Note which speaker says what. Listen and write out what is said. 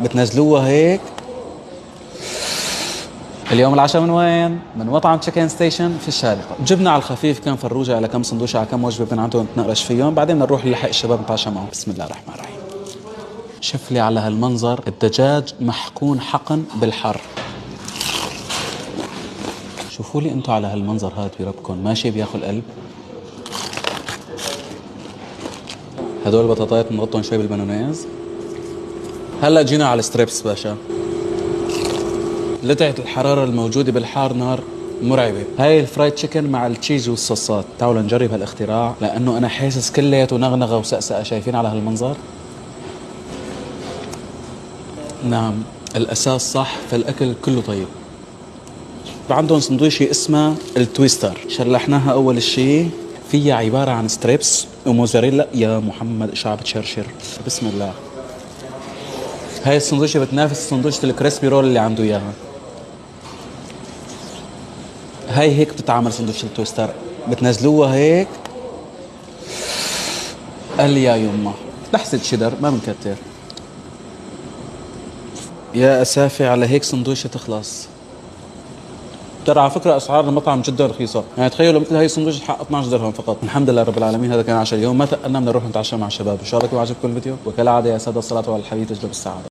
Speaker 1: بتنزلوها هيك. اليوم العشاء من وين؟ من مطعم تشيكن ستيشن في الشارقة. جبنا على الخفيف كان فروجة على كم سندوشة على كم وجبة من عندهم نتناقش فيهم، بعدين نروح نلحق الشباب نتعشى معهم. بسم الله الرحمن الرحيم. شوف لي على هالمنظر، الدجاج محكون حقن بالحر. شوفوا لي انتم على هالمنظر هاد بربكم، ماشي بياكل قلب. هدول البطاطايات بنغطهم شوي بالبانونيز. هلا جينا على الستريبس باشا. لدعة الحرارة الموجودة بالحار نار مرعبة. هاي الفرايد تشيكن مع التشيز والصوصات. تعالوا نجرب هالاختراع لأنه أنا حاسس كلياته نغنغة وسقسقة. شايفين على هالمنظر؟ نعم، الأساس صح فالأكل كله طيب. عندهم سندويشة اسمها التويستر، شلحناها أول شيء. فيها عبارة عن ستريبس وموزاريلا. يا محمد إيش عم بتشرشر. بسم الله. هاي السندويشة بتنافس سندويشة الكريسبي رول اللي عنده إياها. هاي هيك بتتعمل سندويشة التويستر، بتنزلوها هيك. قال لي يا يمه لحسة شيدر ما بنكتر. يا أسافة على هيك سندويشة تخلص. ترى على فكرة أسعار المطعم جدا رخيصة، يعني تخيلوا مثل هاي السندويشة حق 12 درهم فقط. الحمد لله رب العالمين. هذا كان عشاء اليوم، ما ثقلنا بدنا نروح نتعشى مع الشباب. إن شاء الله يكون عجبكم الفيديو، وكالعادة يا سادة الصلاة على الحبيب تجلب السعادة.